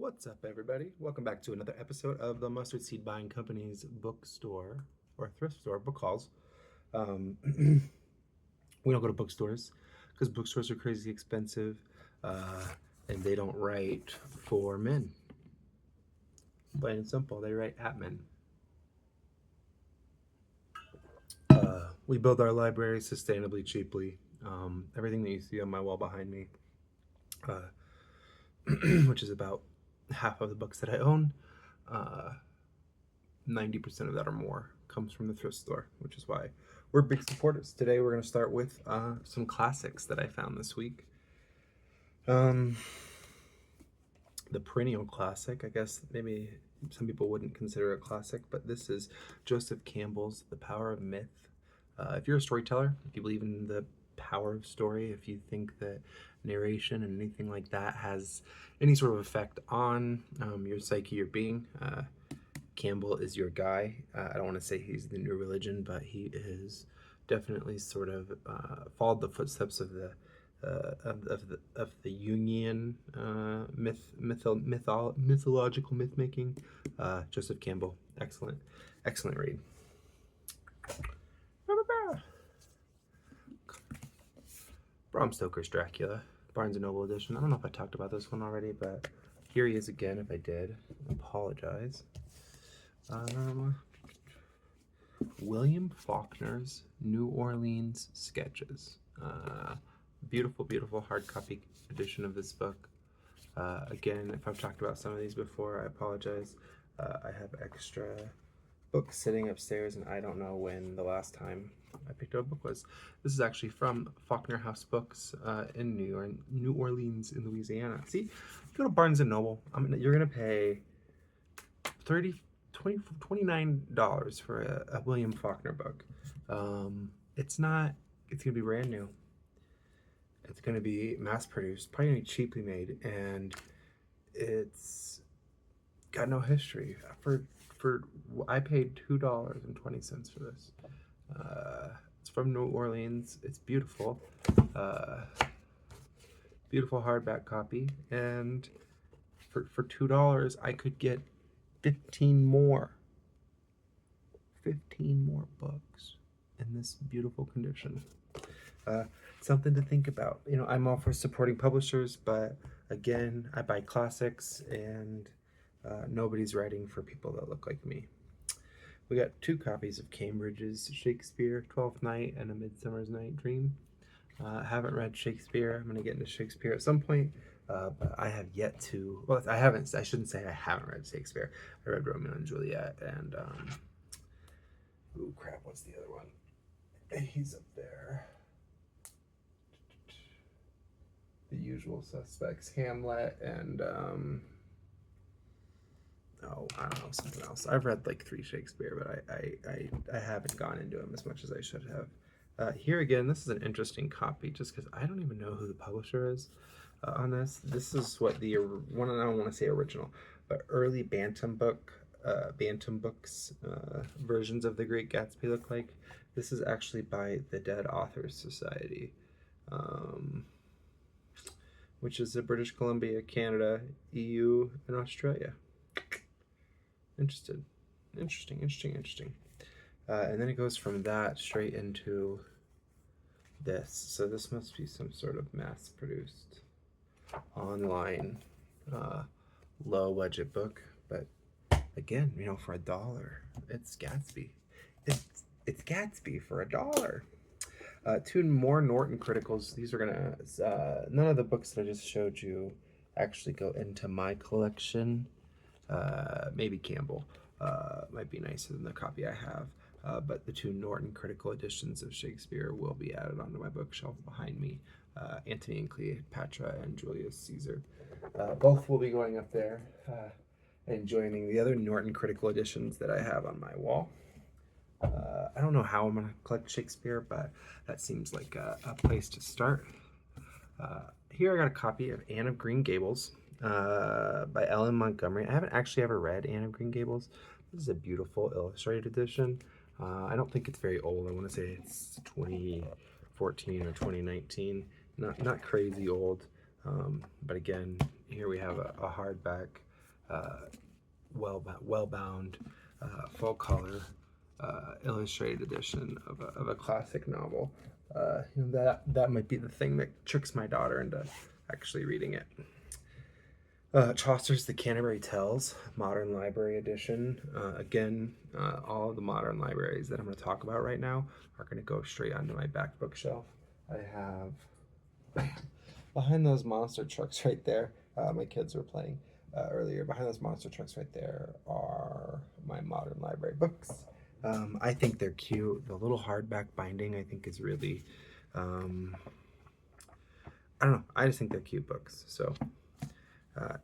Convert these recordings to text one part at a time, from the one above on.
What's up, everybody? Welcome back to another episode of the Mustard Seed Buying Company's bookstore or thrift store book hauls. We don't go to bookstores because bookstores are crazy expensive and they don't write for men. Plain and simple, they write at men. We build our library sustainably, cheaply. Everything that you see on my wall behind me, which is about half of the books that I own, 90% of that or more comes from the thrift store, which is why we're big supporters. Today we're going to start with some classics that I found this week. The perennial classic, I guess maybe some people wouldn't consider a classic, but this is Joseph Campbell's The Power of Myth. If you're a storyteller, if you believe in the power of story, if you think that narration and anything like that has any sort of effect on your psyche, your being, Campbell is your guy. I don't want to say he's the new religion, but he is definitely sort of followed the footsteps of the Jungian mythological myth making. Joseph Campbell, excellent read. Bram Stoker's Dracula, Barnes & Noble edition. I don't know if I talked about this one already, but here he is again. If I did, I apologize. William Faulkner's New Orleans Sketches. Beautiful hard copy edition of this book. Again, if I've talked about some of these before, I apologize. I have extra books sitting upstairs, and I don't know when the last time I picked up a book was. This is actually from Faulkner House Books in New Orleans in Louisiana. See, go to Barnes & Noble. You're going to pay $29 for a William Faulkner book. It's going to be brand new. It's going to be mass produced, probably going to be cheaply made, and it's got no history. I paid $2.20 for this. It's from New Orleans. It's beautiful. Beautiful hardback copy, and for $2 I could get 15 more books in this beautiful condition. Something to think about. I'm all for supporting publishers, but again, I buy classics, and nobody's writing for people that look like me. We got 2 copies of Cambridge's Shakespeare, Twelfth Night and A Midsummer's Night Dream. I haven't read Shakespeare. I'm going to get into Shakespeare at some point. But I have yet to. Well, I shouldn't say I haven't read Shakespeare. I read Romeo and Juliet, and what's the other one? He's up there. The Usual Suspects, Hamlet, and I don't know, something else. I've read like 3 Shakespeare, but I haven't gone into them as much as I should have. Here again, this is an interesting copy, just because I don't even know who the publisher is. On this. This is what the one, I don't want to say original, but early Bantam Books versions of The Great Gatsby look like. This is actually by the Dead Authors Society, which is in British Columbia, Canada, EU, and Australia. Interesting. And then it goes from that straight into this. So this must be some sort of mass-produced online low budget book, but again, for $1, it's Gatsby. It's Gatsby for $1. 2 more Norton criticals. These are gonna none of the books that I just showed you actually go into my collection. Maybe Campbell might be nicer than the copy I have, but the 2 Norton critical editions of Shakespeare will be added onto my bookshelf behind me. Antony and Cleopatra and Julius Caesar. Both will be going up there and joining the other Norton critical editions that I have on my wall. I don't know how I'm going to collect Shakespeare, but that seems like a place to start. Here I got a copy of Anne of Green Gables by Ellen Montgomery. I haven't actually ever read Anne of Green Gables. This is a beautiful illustrated edition. I don't think it's very old. I want to say it's 2014 or 2019. Not crazy old, but again, here we have a hardback well bound, full color illustrated edition of a classic novel. That might be the thing that tricks my daughter into actually reading it. Chaucer's The Canterbury Tales, Modern Library Edition. Again, all of the modern libraries that I'm going to talk about right now are going to go straight onto my back bookshelf. I have behind those monster trucks right there. My kids were playing earlier. Behind those monster trucks right there are my modern library books. I think they're cute. The little hardback binding I think is really, I don't know. I just think they're cute books. So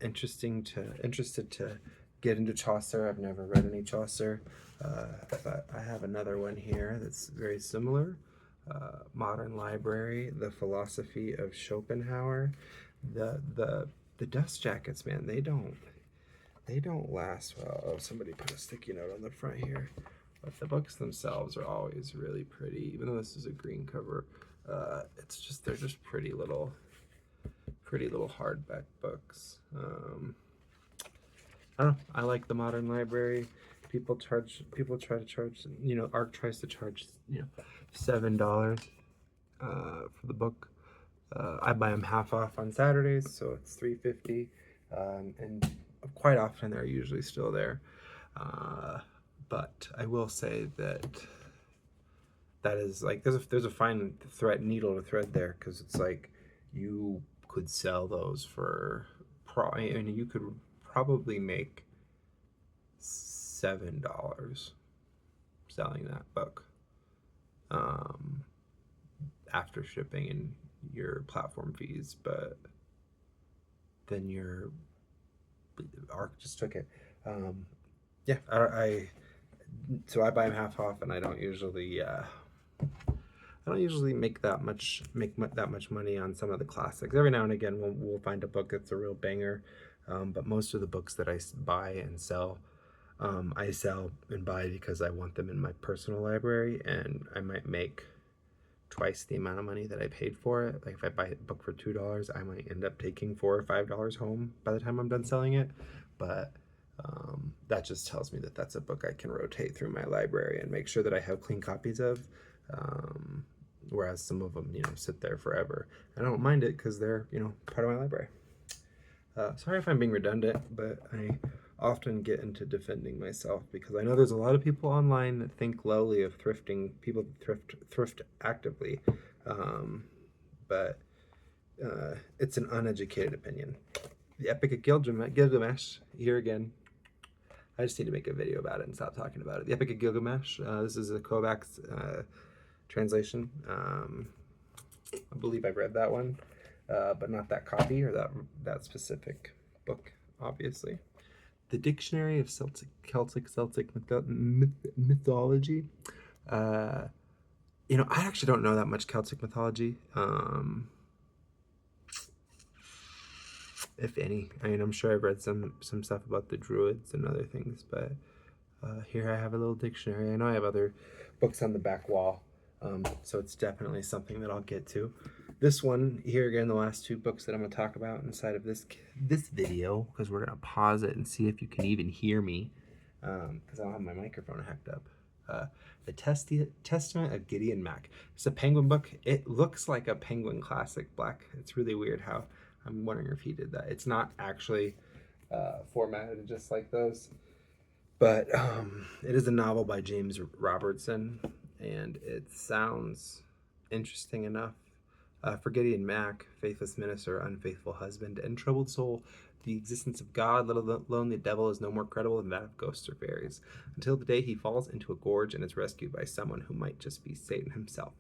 interested to get into Chaucer. I've never read any Chaucer, but I have another one here that's very similar. Modern Library, The Philosophy of Schopenhauer. The dust jackets, man, they don't last well. Oh, somebody put a sticky note on the front here. But the books themselves are always really pretty, even though this is a green cover. They're just pretty little hardback books. I don't know. I like the Modern Library. People try to charge. ARC tries to charge $7 for the book. I buy them half off on Saturdays, so it's $3.50, and quite often they're usually still there. But I will say that is like there's a fine needle to thread there, because it's like you could sell those for you could probably make $7 selling that book after shipping and your platform fees, but then your ARC just took it. So I buy them half off, and I don't usually make that much money on some of the classics. Every now and again we'll find a book that's a real banger, but most of the books that I buy and sell, I sell and buy because I want them in my personal library, and I might make twice the amount of money that I paid for it. Like if I buy a book for $2, I might end up taking $4 or $5 home by the time I'm done selling it. But that just tells me that that's a book I can rotate through my library and make sure that I have clean copies of. Whereas some of them, sit there forever. I don't mind it because they're, part of my library. Sorry if I'm being redundant, but I often get into defending myself because I know there's a lot of people online that think lowly of thrifting, people that thrift actively, but it's an uneducated opinion. The Epic of Gilgamesh, here again. I just need to make a video about it and stop talking about it. The Epic of Gilgamesh, this is a Kovacs translation. I believe I've read that one, but not that copy or that specific book, obviously. The Dictionary of Celtic Mythology. I actually don't know that much Celtic mythology, if any. I mean, I'm sure I've read some stuff about the Druids and other things, but here I have a little dictionary. I know I have other books on the back wall, so it's definitely something that I'll get to. This one here, again, the last two books that I'm going to talk about inside of this video, because we're going to pause it and see if you can even hear me, because I don't have my microphone hacked up. The Testament of Gideon Mack. It's a Penguin book. It looks like a Penguin classic black. It's really weird how, I'm wondering if he did that. It's not actually formatted just like those, but it is a novel by James Robertson, and it sounds interesting enough. For Gideon Mack, faithless minister, unfaithful husband, and troubled soul, the existence of God, let alone the devil, is no more credible than that of ghosts or fairies, until the day he falls into a gorge and is rescued by someone who might just be Satan himself.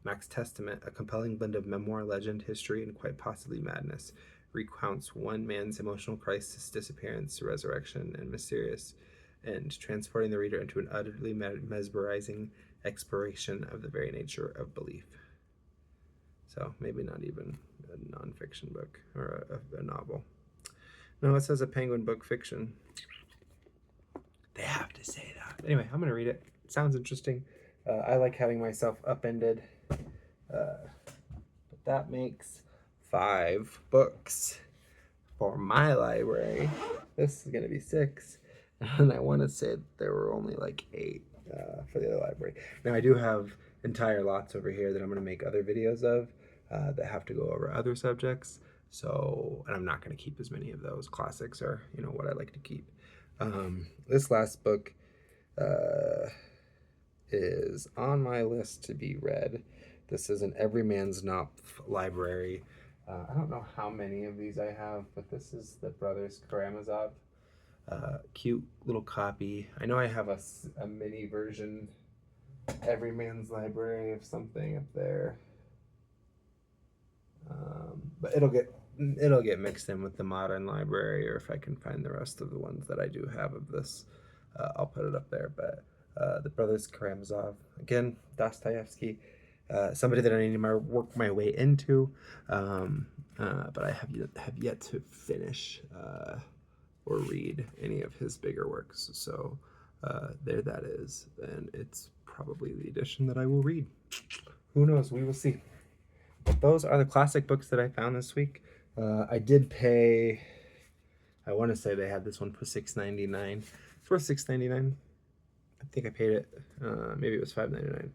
Mack's Testament, a compelling blend of memoir, legend, history, and quite possibly madness, recounts one man's emotional crisis, disappearance, resurrection, and mysterious end, transporting the reader into an utterly mesmerizing exploration of the very nature of belief. So maybe not even a nonfiction book or a novel. No, it says a Penguin book fiction. They have to say that. Anyway, I'm going to read it. It sounds interesting. I like having myself upended. But that makes 5 books for my library. this is going to be 6. And I want to say there were only like 8 for the other library. Now I do have entire lots over here that I'm going to make other videos of that have to go over other subjects. So, and I'm not going to keep as many of those. Classics are, you know, what I like to keep. This last book is on my list to be read. This is an Everyman's Knopf library. I don't know how many of these I have, but this is the Brothers Karamazov. Cute little copy. I know I have a mini version, Everyman's Library of something up there. But it'll get mixed in with the modern library, or if I can find the rest of the ones that I do have of this, I'll put it up there. But the Brothers Karamazov, again, Dostoevsky, somebody that I need to work my way into, but I have yet to finish or read any of his bigger works. So there that is, and it's probably the edition that I will read. Who knows? We will see. But those are the classic books that I found this week. I did pay, I want to say they had this one for $6.99. It's worth $6.99. I think I paid it, maybe it was $5.99.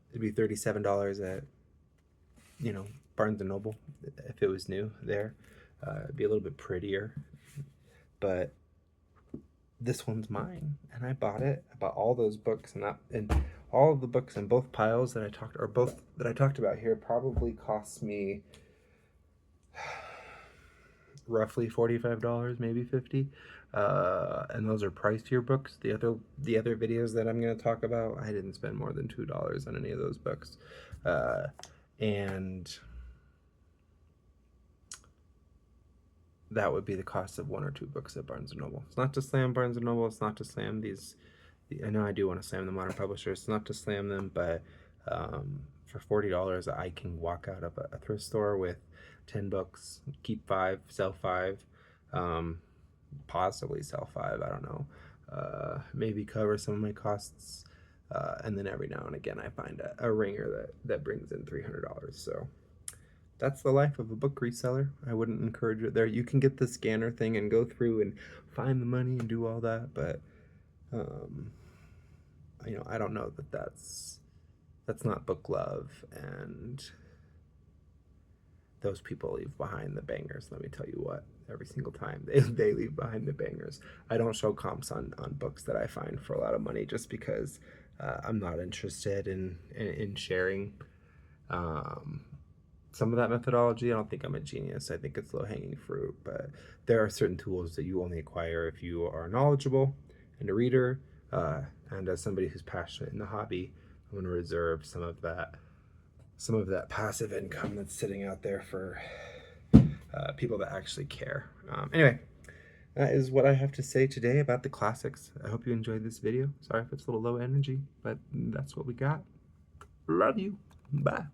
It'd be $37 at, you know, Barnes & Noble if it was new there. It'd be a little bit prettier. But this one's mine, and I bought it. I bought all those books, and all of the books in both piles that I talked about here probably cost me roughly $45, maybe $50. And those are pricier books. The other videos that I'm going to talk about, I didn't spend more than $2 on any of those books. And that would be the cost of 1 or 2 books at Barnes & Noble. It's not to slam Barnes & Noble. It's not to slam these. I know I do want to slam the modern publishers. It's not to slam them, but for $40, I can walk out of a thrift store with 10 books, keep 5, sell 5, possibly sell 5. I don't know. Maybe cover some of my costs, and then every now and again I find a ringer that brings in $300. So that's the life of a book reseller. I wouldn't encourage it there. You can get the scanner thing and go through and find the money and do all that, but you know, I don't know that's not book love, and those people leave behind the bangers. Let me tell you what, every single time they leave behind the bangers. I don't show comps on books that I find for a lot of money just because I'm not interested in sharing some of that methodology. I don't think I'm a genius. I think it's low-hanging fruit, but there are certain tools that you only acquire if you are knowledgeable and a reader, and as somebody who's passionate in the hobby, I'm going to reserve some of that passive income that's sitting out there for people that actually care. Anyway, that is what I have to say today about the classics. I hope you enjoyed this video. Sorry if it's a little low energy, but that's what we got. Love you. Bye.